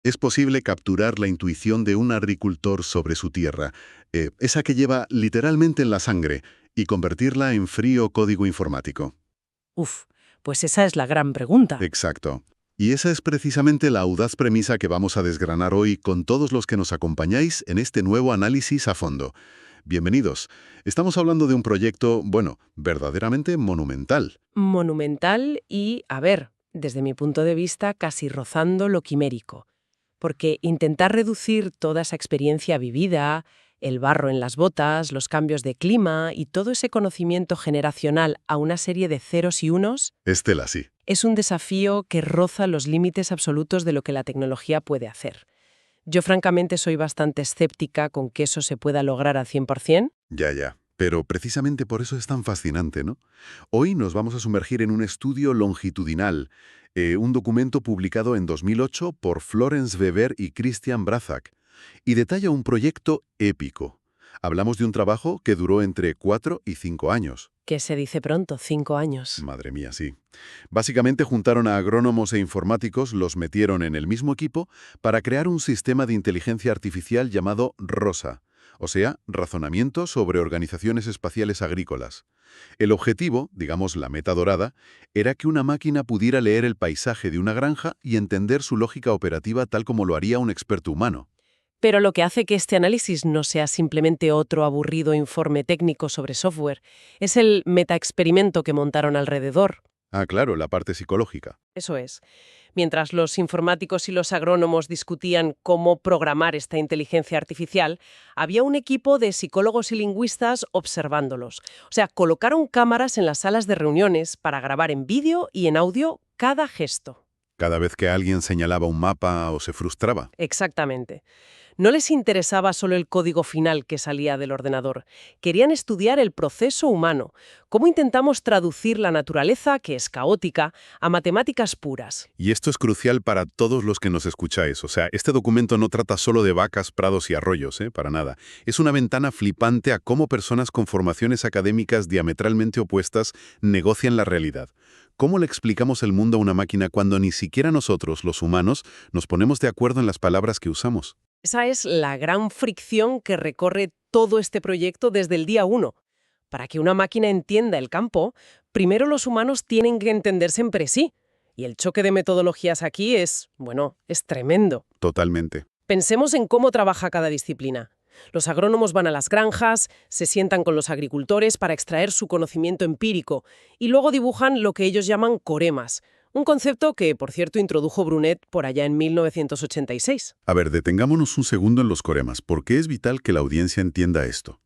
Es posible capturar la intuición de un agricultor sobre su tierra, esa que lleva literalmente en la sangre, y convertirla en frío código informático. Uf, pues esa es la gran pregunta. Exacto. Y esa es precisamente la audaz premisa que vamos a desgranar hoy con todos los que nos acompañáis en este nuevo análisis a fondo. Bienvenidos. Estamos hablando de un proyecto, bueno, verdaderamente monumental. Monumental y, a ver, desde mi punto de vista, casi rozando lo quimérico. Porque intentar reducir toda esa experiencia vivida, el barro en las botas, los cambios de clima y todo ese conocimiento generacional a una serie de ceros y unos, Estela, sí. es un desafío que roza los límites absolutos de lo que la tecnología puede hacer. Yo francamente soy bastante escéptica con que eso se pueda lograr al 100%. Ya. Pero precisamente por eso es tan fascinante, ¿no? Hoy nos vamos a sumergir en un estudio longitudinal, un documento publicado en 2008 por Florence Weber y Christian Brazak, y detalla un proyecto épico. Hablamos de un trabajo que duró entre 4 y 5 años. Que se dice pronto, 5 años. Madre mía, sí. Básicamente juntaron a agrónomos e informáticos, los metieron en el mismo equipo para crear un sistema de inteligencia artificial llamado ROSA, o sea, razonamiento sobre organizaciones espaciales agrícolas. El objetivo, digamos la meta dorada, era que una máquina pudiera leer el paisaje de una granja y entender su lógica operativa tal como lo haría un experto humano. Pero lo que hace que este análisis no sea simplemente otro aburrido informe técnico sobre software es el metaexperimento que montaron alrededor. Ah, claro, la parte psicológica. Eso es. Mientras los informáticos y los agrónomos discutían cómo programar esta inteligencia artificial, había un equipo de psicólogos y lingüistas observándolos. O sea, colocaron cámaras en las salas de reuniones para grabar en vídeo y en audio cada gesto. Cada vez que alguien señalaba un mapa o se frustraba. Exactamente. No les interesaba solo el código final que salía del ordenador. Querían estudiar el proceso humano, cómo intentamos traducir la naturaleza, que es caótica, a matemáticas puras. Y esto es crucial para todos los que nos escucháis. O sea, este documento no trata solo de vacas, prados y arroyos, para nada. Es una ventana flipante a cómo personas con formaciones académicas diametralmente opuestas negocian la realidad. ¿Cómo le explicamos el mundo a una máquina cuando ni siquiera nosotros, los humanos, nos ponemos de acuerdo en las palabras que usamos? Esa es la gran fricción que recorre todo este proyecto desde el día 1. Para que una máquina entienda el campo, primero los humanos tienen que entenderse entre sí. Y el choque de metodologías aquí es tremendo. Totalmente. Pensemos en cómo trabaja cada disciplina. Los agrónomos van a las granjas, se sientan con los agricultores para extraer su conocimiento empírico y luego dibujan lo que ellos llaman coremas, un concepto que, por cierto, introdujo Brunet por allá en 1986. A ver, detengámonos un segundo en los coremas, porque es vital que la audiencia entienda esto.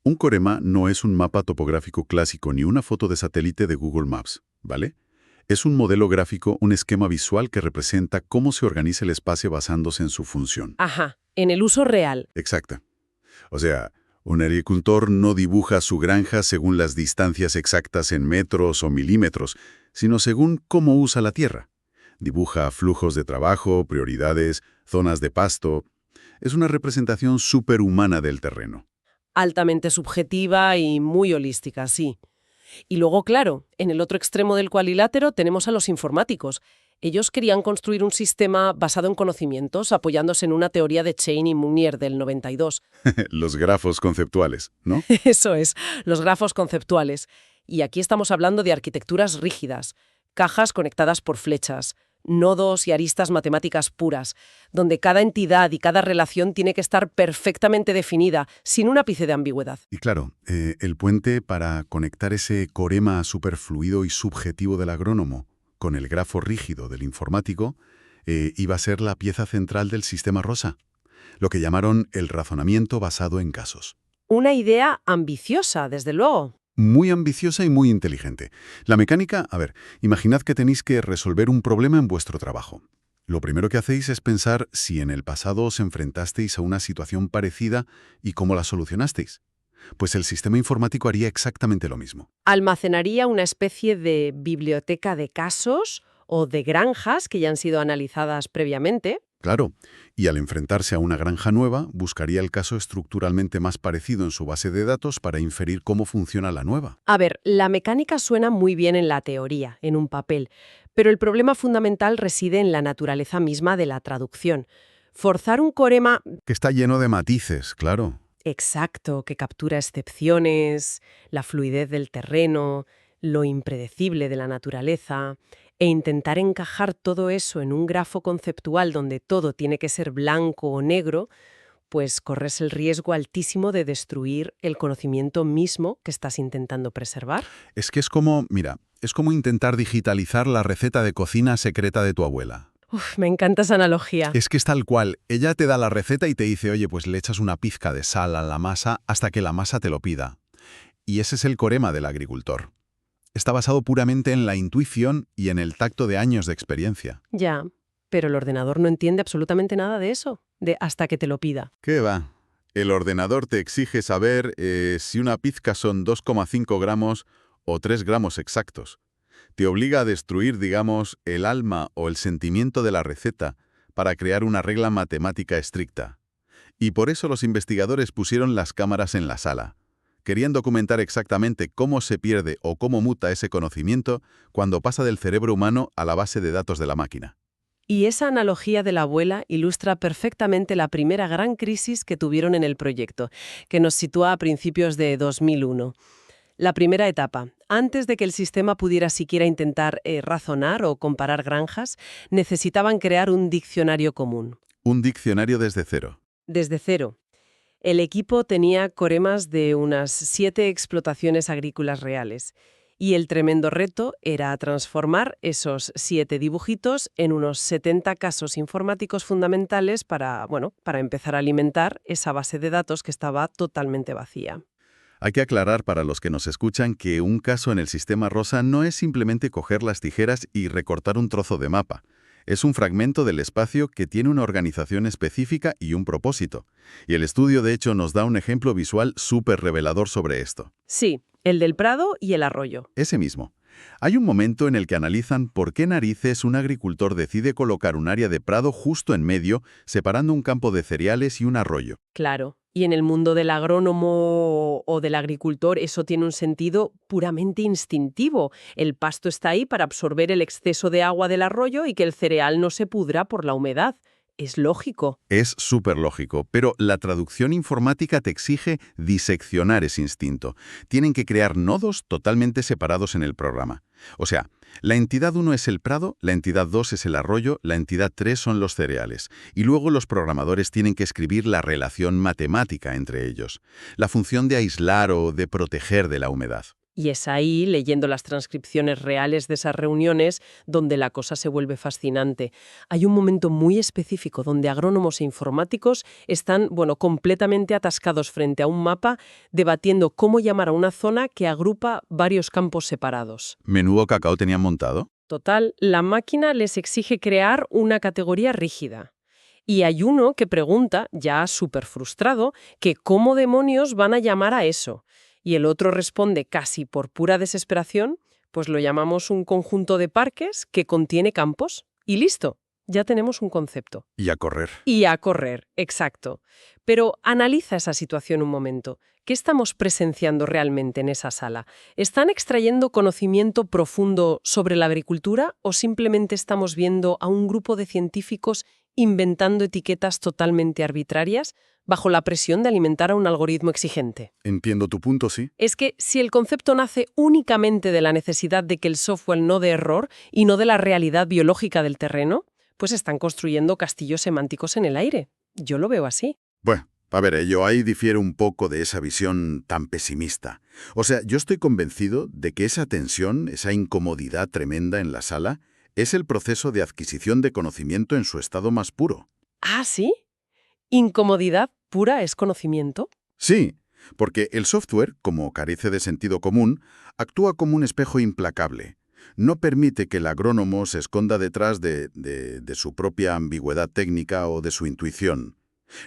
Un corema no es un mapa topográfico clásico ni una foto de satélite de Google Maps, ¿vale? Es un modelo gráfico, un esquema visual que representa cómo se organiza el espacio basándose en su función. Ajá, en el uso real. Exacta. O sea, un agricultor no dibuja su granja según las distancias exactas en metros o milímetros, sino según cómo usa la tierra. Dibuja flujos de trabajo, prioridades, zonas de pasto. Es una representación superhumana del terreno. Altamente subjetiva y muy holística, sí. Y luego, claro, en el otro extremo del cuadrilátero tenemos a los informáticos. Ellos querían construir un sistema basado en conocimientos, apoyándose en una teoría de Chain y Munier del 92. Los grafos conceptuales, ¿no? Eso es, los grafos conceptuales. Y aquí estamos hablando de arquitecturas rígidas, cajas conectadas por flechas, nodos y aristas matemáticas puras, donde cada entidad y cada relación tiene que estar perfectamente definida, sin un ápice de ambigüedad. Y claro, el puente para conectar ese corema superfluido y subjetivo del agrónomo con el grafo rígido del informático iba a ser la pieza central del sistema ROSA, lo que llamaron el razonamiento basado en casos. Una idea ambiciosa, desde luego. Muy ambiciosa y muy inteligente. La mecánica, a ver, imaginad que tenéis que resolver un problema en vuestro trabajo. Lo primero que hacéis es pensar si en el pasado os enfrentasteis a una situación parecida y cómo la solucionasteis. Pues el sistema informático haría exactamente lo mismo. Almacenaría una especie de biblioteca de casos o de granjas que ya han sido analizadas previamente. Claro, y al enfrentarse a una granja nueva, buscaría el caso estructuralmente más parecido en su base de datos para inferir cómo funciona la nueva. A ver, la mecánica suena muy bien en la teoría, en un papel, pero el problema fundamental reside en la naturaleza misma de la traducción. Forzar un corema Que está lleno de matices, claro. exacto, que captura excepciones, la fluidez del terreno, lo impredecible de la naturaleza, e intentar encajar todo eso en un grafo conceptual donde todo tiene que ser blanco o negro, pues corres el riesgo altísimo de destruir el conocimiento mismo que estás intentando preservar. Es que mira, es como intentar digitalizar la receta de cocina secreta de tu abuela. Uf, me encanta esa analogía. Es que es tal cual, ella te da la receta y te dice, oye, pues le echas una pizca de sal a la masa hasta que la masa te lo pida. Y ese es el corema del agricultor. Está basado puramente en la intuición y en el tacto de años de experiencia. Ya, pero el ordenador no entiende absolutamente nada de eso, de hasta que te lo pida. ¿Qué va? El ordenador te exige saber si una pizca son 2,5 gramos o 3 gramos exactos. Te obliga a destruir, digamos, el alma o el sentimiento de la receta para crear una regla matemática estricta. Y por eso los investigadores pusieron las cámaras en la sala. Querían documentar exactamente cómo se pierde o cómo muta ese conocimiento cuando pasa del cerebro humano a la base de datos de la máquina. Y esa analogía de la abuela ilustra perfectamente la primera gran crisis que tuvieron en el proyecto, que nos sitúa a principios de 2001. La primera etapa, antes de que el sistema pudiera siquiera intentar razonar o comparar granjas, necesitaban crear un diccionario común. Un diccionario desde cero. Desde cero. El equipo tenía coremas de unas 7 explotaciones agrícolas reales. Y el tremendo reto era transformar esos 7 dibujitos en unos 70 casos informáticos fundamentales para empezar a alimentar esa base de datos que estaba totalmente vacía. Hay que aclarar para los que nos escuchan que un caso en el sistema ROSA no es simplemente coger las tijeras y recortar un trozo de mapa. Es un fragmento del espacio que tiene una organización específica y un propósito. Y el estudio, de hecho, nos da un ejemplo visual súper revelador sobre esto. Sí, el del prado y el arroyo. Ese mismo. Hay un momento en el que analizan por qué narices un agricultor decide colocar un área de prado justo en medio, separando un campo de cereales y un arroyo. Claro. Y en el mundo del agrónomo o del agricultor eso tiene un sentido puramente instintivo. El pasto está ahí para absorber el exceso de agua del arroyo y que el cereal no se pudra por la humedad. Es lógico. Es súper lógico, pero la traducción informática te exige diseccionar ese instinto. Tienen que crear nodos totalmente separados en el programa. O sea, la entidad 1 es el prado, la entidad 2 es el arroyo, la entidad 3 son los cereales. Y luego los programadores tienen que escribir la relación matemática entre ellos, la función de aislar o de proteger de la humedad. Y es ahí, leyendo las transcripciones reales de esas reuniones, donde la cosa se vuelve fascinante. Hay un momento muy específico donde agrónomos e informáticos están, completamente atascados frente a un mapa, debatiendo cómo llamar a una zona que agrupa varios campos separados. ¿Menudo cacao tenían montado? Total, la máquina les exige crear una categoría rígida. Y hay uno que pregunta, ya súper frustrado, que cómo demonios van a llamar a eso. Y el otro responde casi por pura desesperación, pues lo llamamos un conjunto de parques que contiene campos. Y listo, ya tenemos un concepto. Y a correr. Y a correr, exacto. Pero analiza esa situación un momento. ¿Qué estamos presenciando realmente en esa sala? ¿Están extrayendo conocimiento profundo sobre la agricultura o simplemente estamos viendo a un grupo de científicos inventando etiquetas totalmente arbitrarias bajo la presión de alimentar a un algoritmo exigente? Entiendo tu punto, sí. Es que si el concepto nace únicamente de la necesidad de que el software no dé error y no de la realidad biológica del terreno, pues están construyendo castillos semánticos en el aire. Yo lo veo así. Bueno, a ver, yo ahí difiero un poco de esa visión tan pesimista. O sea, yo estoy convencido de que esa tensión, esa incomodidad tremenda en la sala, es el proceso de adquisición de conocimiento en su estado más puro. ¿Ah, sí? ¿Incomodidad pura es conocimiento? Sí, porque el software, como carece de sentido común, actúa como un espejo implacable. No permite que el agrónomo se esconda detrás de su propia ambigüedad técnica o de su intuición.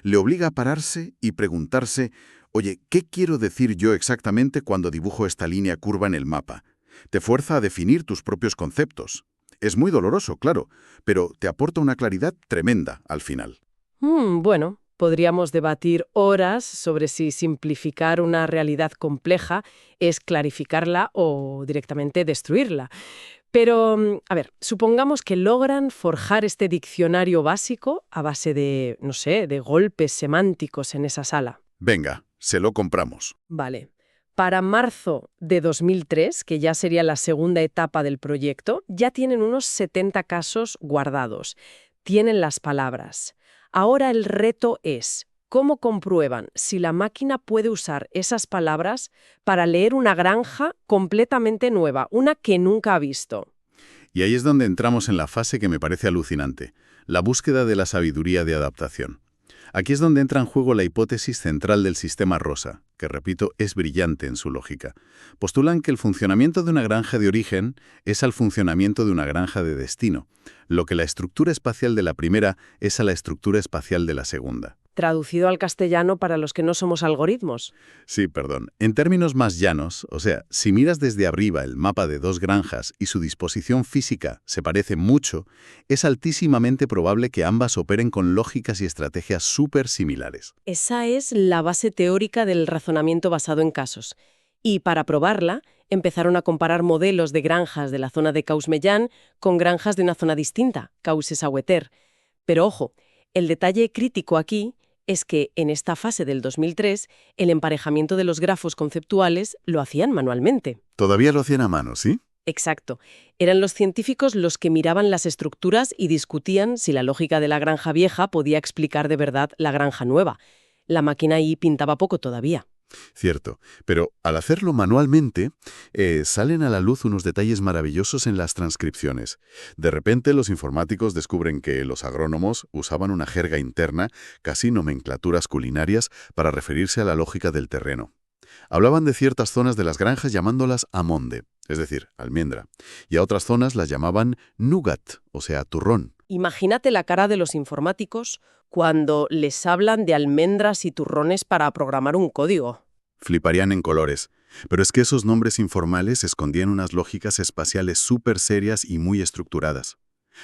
Le obliga a pararse y preguntarse, oye, ¿qué quiero decir yo exactamente cuando dibujo esta línea curva en el mapa? Te fuerza a definir tus propios conceptos. Es muy doloroso, claro, pero te aporta una claridad tremenda al final. Bueno, podríamos debatir horas sobre si simplificar una realidad compleja es clarificarla o directamente destruirla. Pero, a ver, supongamos que logran forjar este diccionario básico a base de, no sé, de golpes semánticos en esa sala. Venga, se lo compramos. Vale. Para marzo de 2003, que ya sería la segunda etapa del proyecto, ya tienen unos 70 casos guardados. Tienen las palabras. Ahora el reto es, ¿cómo comprueban si la máquina puede usar esas palabras para leer una granja completamente nueva, una que nunca ha visto? Y ahí es donde entramos en la fase que me parece alucinante, la búsqueda de la sabiduría de adaptación. Aquí es donde entra en juego la hipótesis central del sistema Rosa, que, repito, es brillante en su lógica. Postulan que el funcionamiento de una granja de origen es al funcionamiento de una granja de destino, lo que la estructura espacial de la primera es a la estructura espacial de la segunda. Traducido al castellano para los que no somos algoritmos. Sí, perdón. En términos más llanos, o sea, si miras desde arriba el mapa de dos granjas y su disposición física se parece mucho, es altísimamente probable que ambas operen con lógicas y estrategias súper similares. Esa es la base teórica del razonamiento basado en casos. Y para probarla, empezaron a comparar modelos de granjas de la zona de Caus-Mellán con granjas de una zona distinta, Causes-Sauveterre. Pero ojo, el detalle crítico aquí es que en esta fase del 2003 el emparejamiento de los grafos conceptuales lo hacían manualmente. Todavía lo hacían a mano, ¿sí? Exacto. Eran los científicos los que miraban las estructuras y discutían si la lógica de la granja vieja podía explicar de verdad la granja nueva. La máquina ahí pintaba poco todavía. Cierto, pero al hacerlo manualmente, salen a la luz unos detalles maravillosos en las transcripciones. De repente los informáticos descubren que los agrónomos usaban una jerga interna, casi nomenclaturas culinarias, para referirse a la lógica del terreno. Hablaban de ciertas zonas de las granjas llamándolas amonde, es decir, almendra, y a otras zonas las llamaban nougat, o sea, turrón. Imagínate la cara de los informáticos cuando les hablan de almendras y turrones para programar un código. Fliparían en colores. Pero es que esos nombres informales escondían unas lógicas espaciales súper serias y muy estructuradas.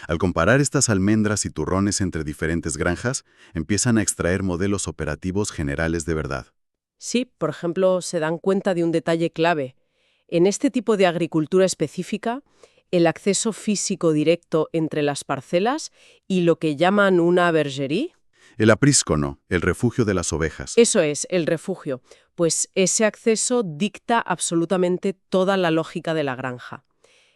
Al comparar estas almendras y turrones entre diferentes granjas, empiezan a extraer modelos operativos generales de verdad. Sí, por ejemplo, se dan cuenta de un detalle clave. En este tipo de agricultura específica, el acceso físico directo entre las parcelas y lo que llaman una bergerie. El apriscono, el refugio de las ovejas. Eso es, el refugio. Pues ese acceso dicta absolutamente toda la lógica de la granja.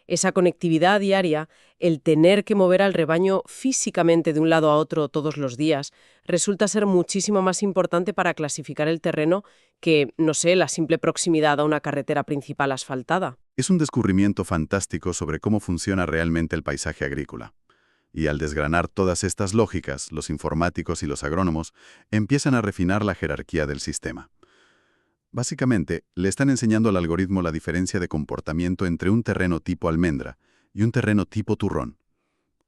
Esa conectividad diaria, el tener que mover al rebaño físicamente de un lado a otro todos los días, resulta ser muchísimo más importante para clasificar el terreno que, no sé, la simple proximidad a una carretera principal asfaltada. Es un descubrimiento fantástico sobre cómo funciona realmente el paisaje agrícola. Y al desgranar todas estas lógicas, los informáticos y los agrónomos empiezan a refinar la jerarquía del sistema. Básicamente, le están enseñando al algoritmo la diferencia de comportamiento entre un terreno tipo almendra y un terreno tipo turrón.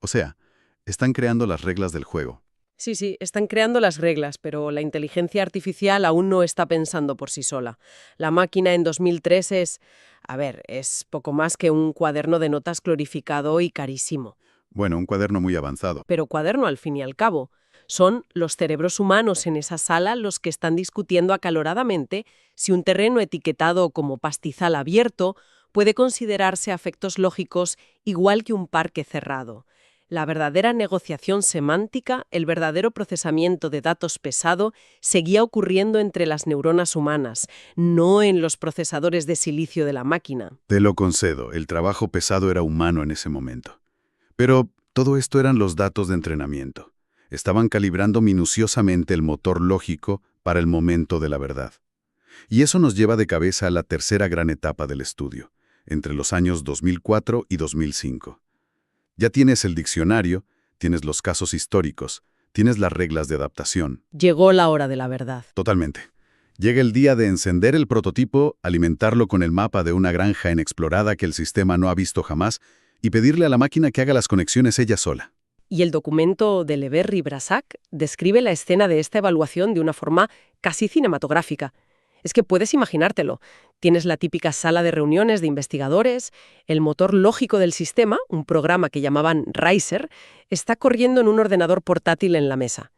O sea, están creando las reglas del juego. Sí, están creando las reglas, pero la inteligencia artificial aún no está pensando por sí sola. La máquina en 2003 es poco más que un cuaderno de notas glorificado y carísimo. Bueno, un cuaderno muy avanzado. Pero cuaderno al fin y al cabo. Son los cerebros humanos en esa sala los que están discutiendo acaloradamente si un terreno etiquetado como pastizal abierto puede considerarse a efectos lógicos igual que un parque cerrado. La verdadera negociación semántica, el verdadero procesamiento de datos pesado, seguía ocurriendo entre las neuronas humanas, no en los procesadores de silicio de la máquina. Te lo concedo, el trabajo pesado era humano en ese momento. Pero todo esto eran los datos de entrenamiento. Estaban calibrando minuciosamente el motor lógico para el momento de la verdad. Y eso nos lleva de cabeza a la tercera gran etapa del estudio, entre los años 2004 y 2005. Ya tienes el diccionario, tienes los casos históricos, tienes las reglas de adaptación. Llegó la hora de la verdad. Totalmente. Llega el día de encender el prototipo, alimentarlo con el mapa de una granja inexplorada que el sistema no ha visto jamás y pedirle a la máquina que haga las conexiones ella sola. Y el documento de Leverri-Brassac describe la escena de esta evaluación de una forma casi cinematográfica. Es que puedes imaginártelo. Tienes la típica sala de reuniones de investigadores, el motor lógico del sistema, un programa que llamaban Riser, está corriendo en un ordenador portátil en la mesa.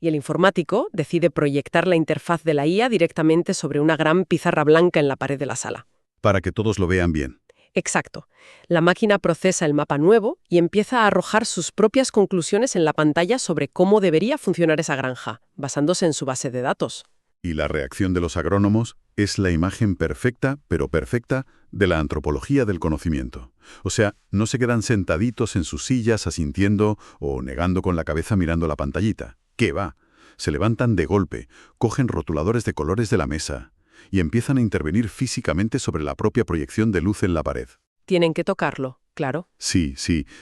Y el informático decide proyectar la interfaz de la IA directamente sobre una gran pizarra blanca en la pared de la sala. Para que todos lo vean bien. Exacto. La máquina procesa el mapa nuevo y empieza a arrojar sus propias conclusiones en la pantalla sobre cómo debería funcionar esa granja, basándose en su base de datos. Y la reacción de los agrónomos es la imagen perfecta, pero perfecta, de la antropología del conocimiento. O sea, no se quedan sentaditos en sus sillas asintiendo o negando con la cabeza mirando la pantallita. ¿Qué va? Se levantan de golpe, cogen rotuladores de colores de la mesa y empiezan a intervenir físicamente sobre la propia proyección de luz en la pared. Tienen que tocarlo, claro. Sí,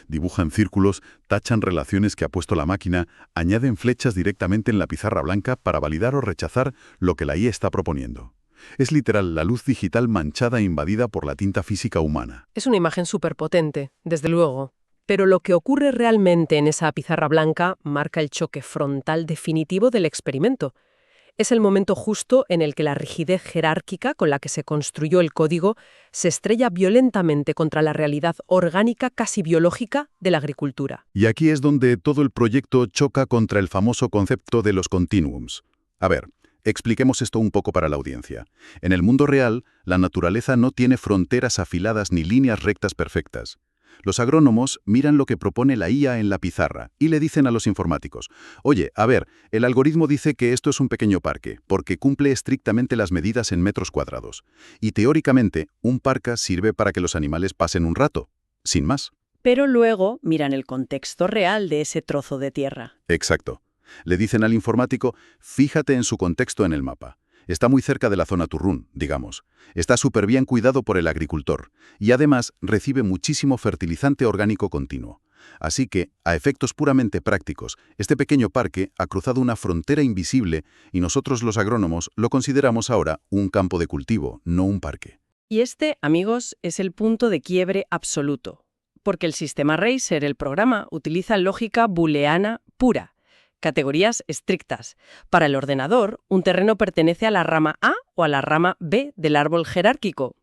dibujan círculos, tachan relaciones que ha puesto la máquina, añaden flechas directamente en la pizarra blanca para validar o rechazar lo que la IA está proponiendo. Es literal la luz digital manchada e invadida por la tinta física humana. Es una imagen súper potente, desde luego. Pero lo que ocurre realmente en esa pizarra blanca marca el choque frontal definitivo del experimento. Es el momento justo en el que la rigidez jerárquica con la que se construyó el código se estrella violentamente contra la realidad orgánica casi biológica de la agricultura. Y aquí es donde todo el proyecto choca contra el famoso concepto de los continuums. A ver, expliquemos esto un poco para la audiencia. En el mundo real, la naturaleza no tiene fronteras afiladas ni líneas rectas perfectas. Los agrónomos miran lo que propone la IA en la pizarra y le dicen a los informáticos: oye, a ver, el algoritmo dice que esto es un pequeño parque, porque cumple estrictamente las medidas en metros cuadrados. Y teóricamente, un parque sirve para que los animales pasen un rato, sin más. Pero luego miran el contexto real de ese trozo de tierra. Exacto. Le dicen al informático: fíjate en su contexto en el mapa. Está muy cerca de la zona turrún, digamos. Está súper bien cuidado por el agricultor y además recibe muchísimo fertilizante orgánico continuo. Así que, a efectos puramente prácticos, este pequeño parque ha cruzado una frontera invisible y nosotros los agrónomos lo consideramos ahora un campo de cultivo, no un parque. Y este, amigos, es el punto de quiebre absoluto. Porque el sistema Riser, el programa, utiliza lógica booleana pura. Categorías estrictas. Para el ordenador, un terreno pertenece a la rama A o a la rama B del árbol jerárquico.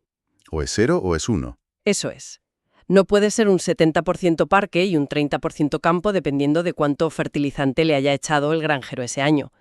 O es 0 o es 1. Eso es. No puede ser un 70% parque y un 30% campo dependiendo de cuánto fertilizante le haya echado el granjero ese año.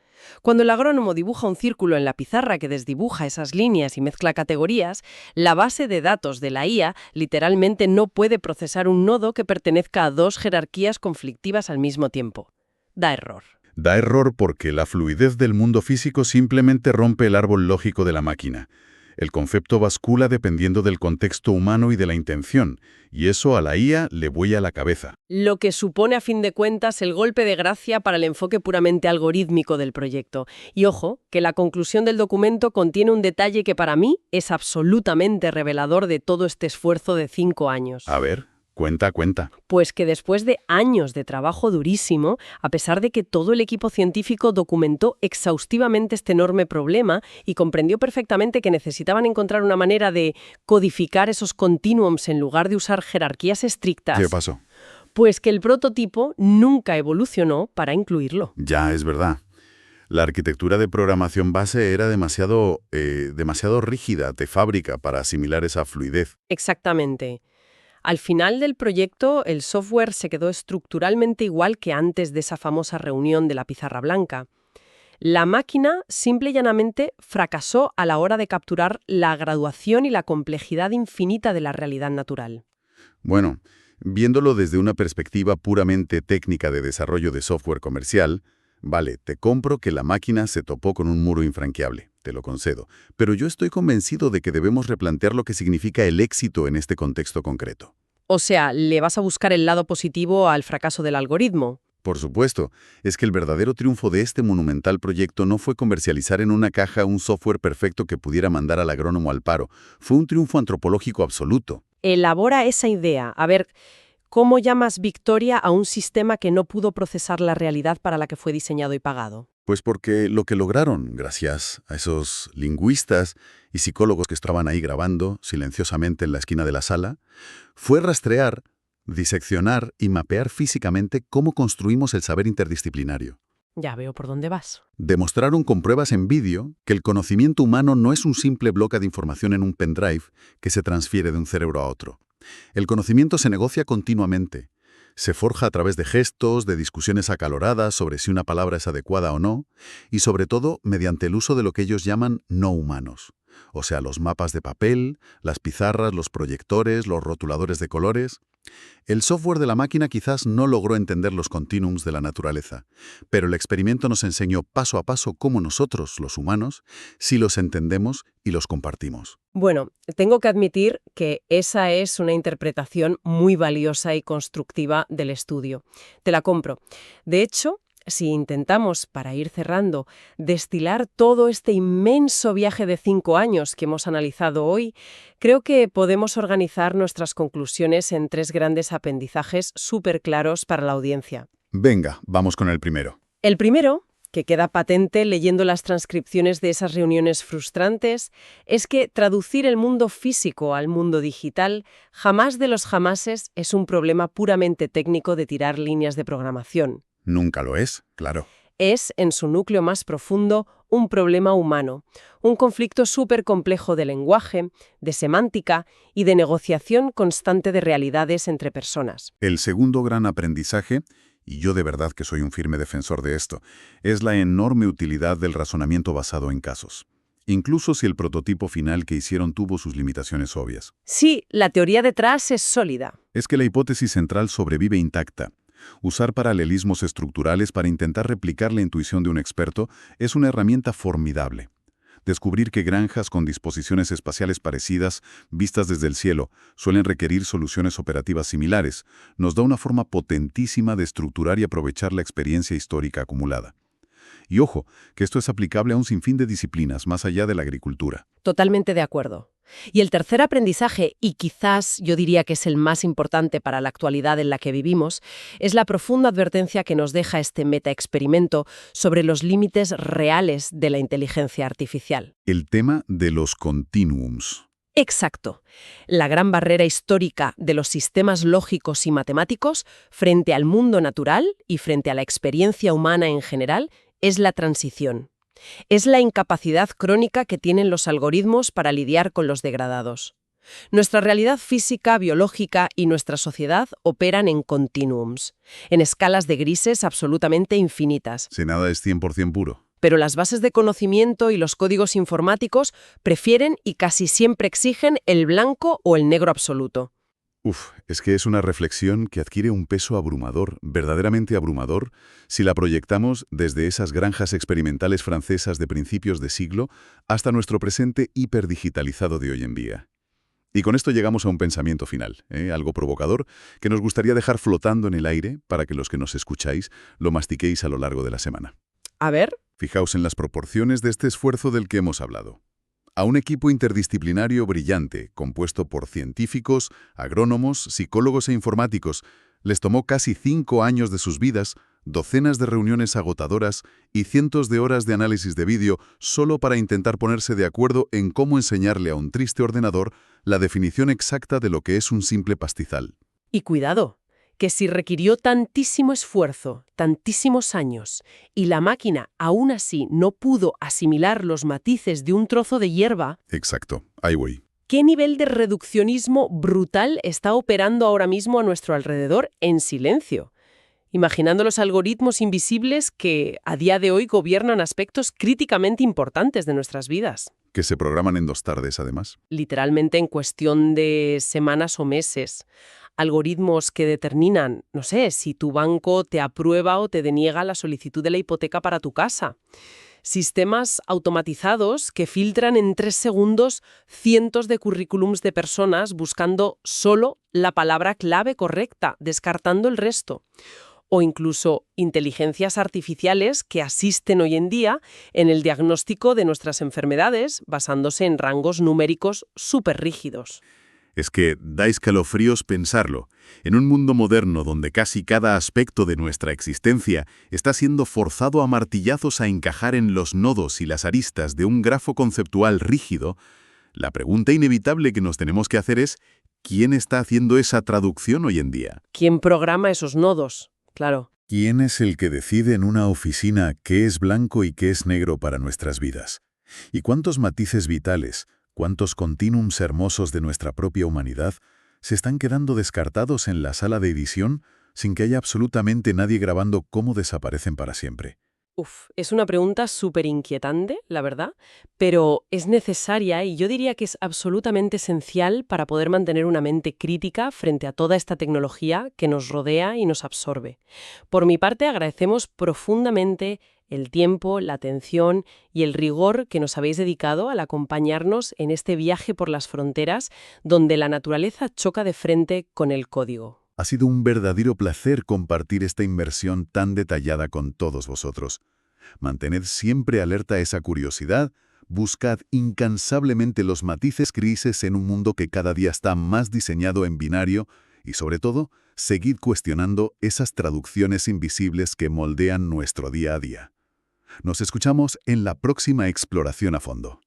Cuando el agrónomo dibuja un círculo en la pizarra que desdibuja esas líneas y mezcla categorías, la base de datos de la IA literalmente no puede procesar un nodo que pertenezca a dos jerarquías conflictivas al mismo tiempo. Da error. Da error porque la fluidez del mundo físico simplemente rompe el árbol lógico de la máquina. El concepto bascula dependiendo del contexto humano y de la intención, y eso a la IA le vuela la cabeza. Lo que supone a fin de cuentas el golpe de gracia para el enfoque puramente algorítmico del proyecto. Y ojo, que la conclusión del documento contiene un detalle que para mí es absolutamente revelador de todo este esfuerzo de 5 años. A ver, cuenta. Pues que después de años de trabajo durísimo, a pesar de que todo el equipo científico documentó exhaustivamente este enorme problema y comprendió perfectamente que necesitaban encontrar una manera de codificar esos continuums en lugar de usar jerarquías estrictas. ¿Qué pasó? Pues que el prototipo nunca evolucionó para incluirlo. Ya, es verdad. La arquitectura de programación base era demasiado rígida, de fábrica, para asimilar esa fluidez. Exactamente. Al final del proyecto, el software se quedó estructuralmente igual que antes de esa famosa reunión de la pizarra blanca. La máquina simple y llanamente fracasó a la hora de capturar la graduación y la complejidad infinita de la realidad natural. Bueno, viéndolo desde una perspectiva puramente técnica de desarrollo de software comercial, vale, te compro que la máquina se topó con un muro infranqueable, te lo concedo, pero yo estoy convencido de que debemos replantear lo que significa el éxito en este contexto concreto. O sea, ¿le vas a buscar el lado positivo al fracaso del algoritmo? Por supuesto, es que el verdadero triunfo de este monumental proyecto no fue comercializar en una caja un software perfecto que pudiera mandar al agrónomo al paro, fue un triunfo antropológico absoluto. Elabora esa idea. A ver, ¿cómo llamas victoria a un sistema que no pudo procesar la realidad para la que fue diseñado y pagado? Pues porque lo que lograron, gracias a esos lingüistas y psicólogos que estaban ahí grabando silenciosamente en la esquina de la sala, fue rastrear, diseccionar y mapear físicamente cómo construimos el saber interdisciplinario. Ya veo por dónde vas. Demostraron con pruebas en vídeo que el conocimiento humano no es un simple bloque de información en un pendrive que se transfiere de un cerebro a otro. El conocimiento se negocia continuamente. Se forja a través de gestos, de discusiones acaloradas sobre si una palabra es adecuada o no, y sobre todo mediante el uso de lo que ellos llaman no humanos. O sea, los mapas de papel, las pizarras, los proyectores, los rotuladores de colores. El software de la máquina quizás no logró entender los continuums de la naturaleza, pero el experimento nos enseñó paso a paso cómo nosotros, los humanos, sí los entendemos y los compartimos. Bueno, tengo que admitir que esa es una interpretación muy valiosa y constructiva del estudio. Te la compro. De hecho, si intentamos, para ir cerrando, destilar todo este inmenso viaje de 5 años que hemos analizado hoy, creo que podemos organizar nuestras conclusiones en 3 grandes aprendizajes súper claros para la audiencia. Venga, vamos con el primero. El primero, que queda patente leyendo las transcripciones de esas reuniones frustrantes, es que traducir el mundo físico al mundo digital jamás de los jamases es un problema puramente técnico de tirar líneas de programación. Nunca lo es, claro. Es, en su núcleo más profundo, un problema humano, un conflicto súper complejo de lenguaje, de semántica y de negociación constante de realidades entre personas. El segundo gran aprendizaje, y yo de verdad que soy un firme defensor de esto, es la enorme utilidad del razonamiento basado en casos. Incluso si el prototipo final que hicieron tuvo sus limitaciones obvias. Sí, la teoría detrás es sólida. Es que la hipótesis central sobrevive intacta. Usar paralelismos estructurales para intentar replicar la intuición de un experto es una herramienta formidable. Descubrir que granjas con disposiciones espaciales parecidas, vistas desde el cielo, suelen requerir soluciones operativas similares, nos da una forma potentísima de estructurar y aprovechar la experiencia histórica acumulada. Y ojo, que esto es aplicable a un sinfín de disciplinas más allá de la agricultura. Totalmente de acuerdo. Y el tercer aprendizaje, y quizás yo diría que es el más importante para la actualidad en la que vivimos, es la profunda advertencia que nos deja este metaexperimento sobre los límites reales de la inteligencia artificial. El tema de los continuums. Exacto. La gran barrera histórica de los sistemas lógicos y matemáticos frente al mundo natural y frente a la experiencia humana en general es la transición. Es la incapacidad crónica que tienen los algoritmos para lidiar con los degradados. Nuestra realidad física, biológica y nuestra sociedad operan en continuums, en escalas de grises absolutamente infinitas. Si nada es 100% puro. Pero las bases de conocimiento y los códigos informáticos prefieren y casi siempre exigen el blanco o el negro absoluto. Es que es una reflexión que adquiere un peso abrumador, verdaderamente abrumador, si la proyectamos desde esas granjas experimentales francesas de principios de siglo hasta nuestro presente hiperdigitalizado de hoy en día. Y con esto llegamos a un pensamiento final, algo provocador, que nos gustaría dejar flotando en el aire para que los que nos escucháis lo mastiquéis a lo largo de la semana. A ver. Fijaos en las proporciones de este esfuerzo del que hemos hablado. A un equipo interdisciplinario brillante, compuesto por científicos, agrónomos, psicólogos e informáticos, les tomó casi 5 años de sus vidas, docenas de reuniones agotadoras y cientos de horas de análisis de vídeo solo para intentar ponerse de acuerdo en cómo enseñarle a un triste ordenador la definición exacta de lo que es un simple pastizal. Y cuidado, que si requirió tantísimo esfuerzo, tantísimos años, y la máquina aún así no pudo asimilar los matices de un trozo de hierba... Exacto, ahí voy. ¿Qué nivel de reduccionismo brutal está operando ahora mismo a nuestro alrededor en silencio? Imaginando los algoritmos invisibles que a día de hoy gobiernan aspectos críticamente importantes de nuestras vidas. Que se programan en 2 tardes, además. Literalmente en cuestión de semanas o meses. Algoritmos que determinan, no sé, si tu banco te aprueba o te deniega la solicitud de la hipoteca para tu casa. Sistemas automatizados que filtran en 3 segundos cientos de currículums de personas buscando solo la palabra clave correcta, descartando el resto. O incluso inteligencias artificiales que asisten hoy en día en el diagnóstico de nuestras enfermedades basándose en rangos numéricos súper rígidos. Es que da escalofríos pensarlo. En un mundo moderno donde casi cada aspecto de nuestra existencia está siendo forzado a martillazos a encajar en los nodos y las aristas de un grafo conceptual rígido, la pregunta inevitable que nos tenemos que hacer es ¿quién está haciendo esa traducción hoy en día? ¿Quién programa esos nodos? Claro. ¿Quién es el que decide en una oficina qué es blanco y qué es negro para nuestras vidas? ¿Y cuántos matices vitales, cuántos continuums hermosos de nuestra propia humanidad se están quedando descartados en la sala de edición sin que haya absolutamente nadie grabando cómo desaparecen para siempre? Uf, es una pregunta súper inquietante, la verdad, pero es necesaria y yo diría que es absolutamente esencial para poder mantener una mente crítica frente a toda esta tecnología que nos rodea y nos absorbe. Por mi parte, agradecemos profundamente el tiempo, la atención y el rigor que nos habéis dedicado al acompañarnos en este viaje por las fronteras donde la naturaleza choca de frente con el código. Ha sido un verdadero placer compartir esta inmersión tan detallada con todos vosotros. Mantened siempre alerta esa curiosidad, buscad incansablemente los matices grises en un mundo que cada día está más diseñado en binario y, sobre todo, seguid cuestionando esas traducciones invisibles que moldean nuestro día a día. Nos escuchamos en la próxima exploración a fondo.